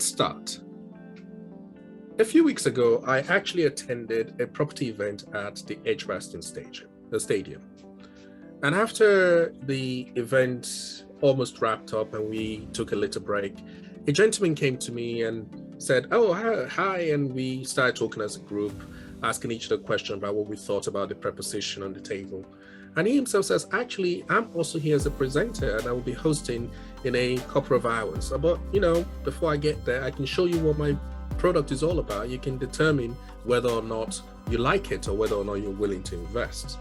Let's start. A few weeks ago, I actually attended a property event at the Edgbaston Stadium. And after the event almost wrapped up and we took a little break, a gentleman came to me and said, "Oh, hi," and we started talking as a group, asking each other a question about what we thought about the proposition on the table. And he himself says, "Actually, I'm also here as a presenter and I will be hosting in a couple of hours. But, before I get there, I can show you what my product is all about. You can determine whether or not you like it or whether or not you're willing to invest."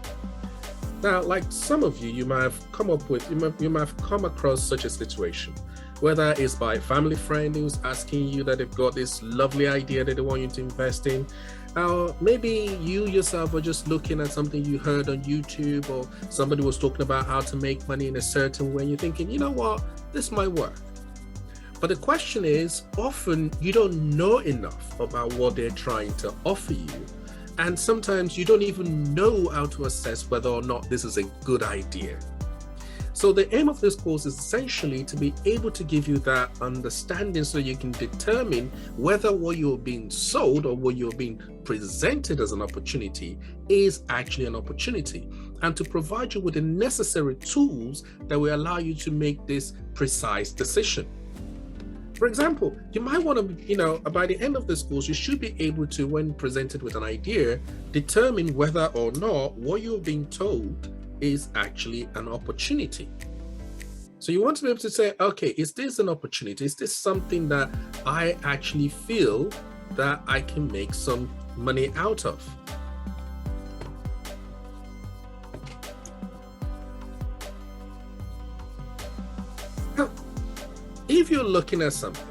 Now, like some of you, you might have come across such a situation, whether it's by a family friend who's asking you that they've got this lovely idea that they want you to invest in, or maybe you yourself are just looking at something you heard on YouTube, or somebody was talking about how to make money in a certain way. You're thinking, you know what, this might work. But the question is, often you don't know enough about what they're trying to offer you. And sometimes you don't even know how to assess whether or not this is a good idea. So the aim of this course is essentially to be able to give you that understanding so you can determine whether what you're being sold or what you're being presented as an opportunity is actually an opportunity, and to provide you with the necessary tools that will allow you to make this precise decision. For example, you might want to, by the end of this course, you should be able to, when presented with an idea, determine whether or not what you're being told is actually an opportunity. So you want to be able to say, okay, is this an opportunity? Is this something that I actually feel that I can make some money out of? Now, if you're looking at something,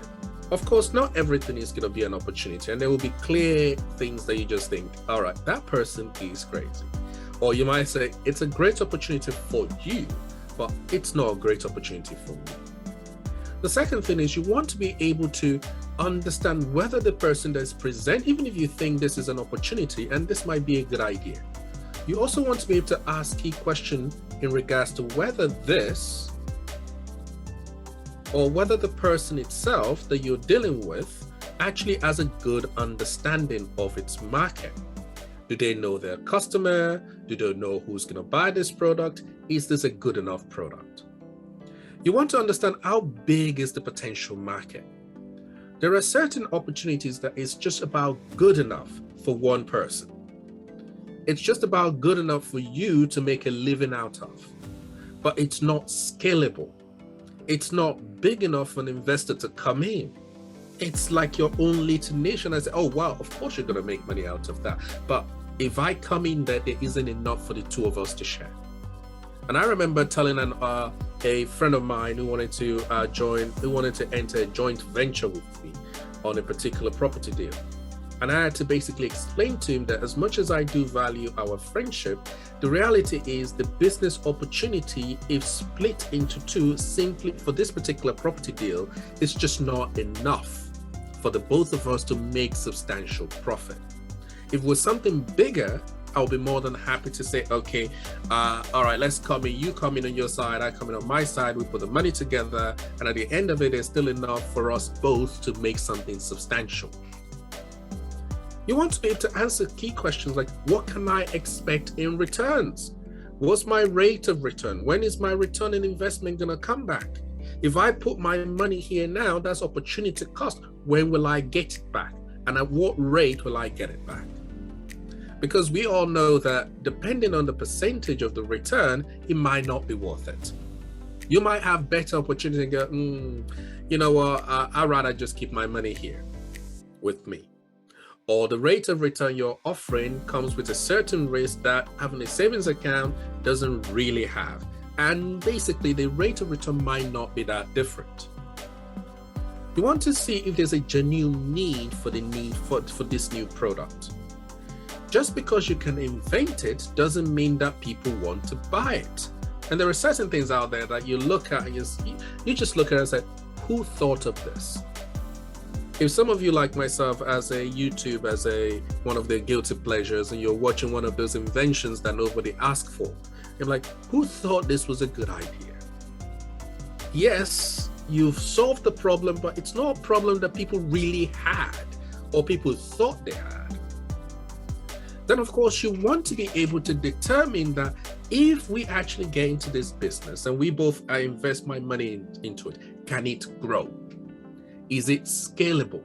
of course, not everything is going to be an opportunity, and there will be clear things that you just think, all right, that person is crazy. Or you might say, it's a great opportunity for you, but it's not a great opportunity for me. The second thing is you want to be able to understand whether the person that's present, even if you think this is an opportunity and this might be a good idea, you also want to be able to ask key questions in regards to whether this, or whether the person itself that you're dealing with actually has a good understanding of its market. Do they know their customer? Do they know who's going to buy this product? Is this a good enough product? You want to understand how big is the potential market. There are certain opportunities that is just about good enough for one person. It's just about good enough for you to make a living out of, but it's not scalable. It's not big enough for an investor to come in. It's like your own little niche, and I say, oh wow, of course you're going to make money out of that. But if I come in there isn't enough for the two of us to share. And I remember telling a friend of mine who wanted to enter a joint venture with me on a particular property deal. And I had to basically explain to him that as much as I do value our friendship, the reality is the business opportunity, if split into two simply for this particular property deal, is just not enough for the both of us to make substantial profit. If it was something bigger, I'll be more than happy to say, okay, all right, let's come in. You come in on your side, I come in on my side. We put the money together, and at the end of it, there's still enough for us both to make something substantial. You want to be able to answer key questions like, what can I expect in returns? What's my rate of return? When is my return on investment going to come back? If I put my money here now, that's opportunity cost. When will I get it back? And at what rate will I get it back? Because we all know that depending on the percentage of the return, it might not be worth it. You might have better opportunity and go, you know what, I'd rather just keep my money here with me. Or the rate of return you're offering comes with a certain risk that having a savings account doesn't really have. And basically the rate of return might not be that different. You want to see if there's a genuine need for this new product. Just because you can invent it doesn't mean that people want to buy it. And there are certain things out there that you look at and you just look at it and say, who thought of this? If some of you like myself as a YouTube, as one of their guilty pleasures, and you're watching one of those inventions that nobody asked for, you're like, who thought this was a good idea? Yes, you've solved the problem, but it's not a problem that people really had or people thought they had. Then, of course, you want to be able to determine that if we actually get into this business and we both invest my money into it, can it grow? Is it scalable?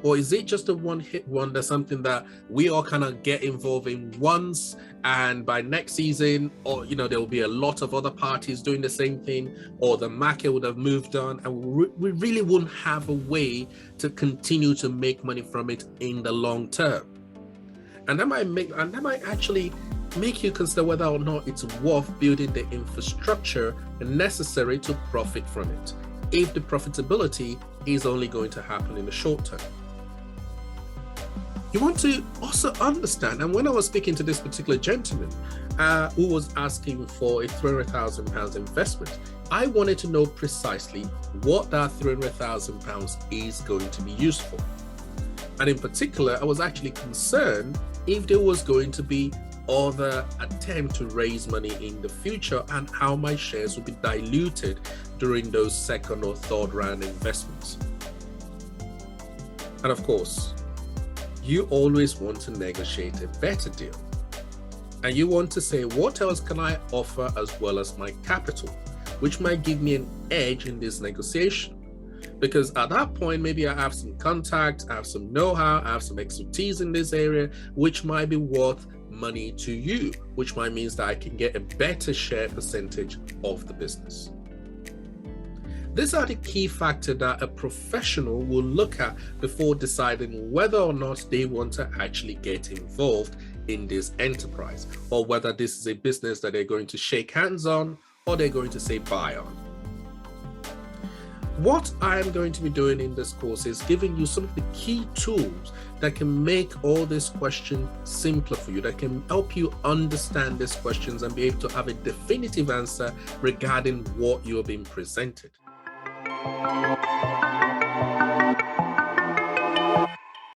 Or is it just a one-hit wonder, something that we all kind of get involved in once, and by next season, or there will be a lot of other parties doing the same thing, or the market would have moved on, and we really wouldn't have a way to continue to make money from it in the long term. And that might actually make you consider whether or not it's worth building the infrastructure necessary to profit from it, if the profitability is only going to happen in the short term. You want to also understand, and when I was speaking to this particular gentleman who was asking for a £300,000 investment, I wanted to know precisely what that £300,000 is going to be used for. And in particular, I was actually concerned if there was going to be other attempt to raise money in the future and how my shares would be diluted during those second or third round investments. And of course, you always want to negotiate a better deal. And you want to say, what else can I offer as well as my capital, which might give me an edge in this negotiation? Because at that point, maybe I have some contacts, I have some know-how, I have some expertise in this area, which might be worth money to you, which might mean that I can get a better share percentage of the business. These are the key factors that a professional will look at before deciding whether or not they want to actually get involved in this enterprise, or whether this is a business that they're going to shake hands on or they're going to say buy on. What I am going to be doing in this course is giving you some of the key tools that can make all these questions simpler for you, that can help you understand these questions and be able to have a definitive answer regarding what you're being presented.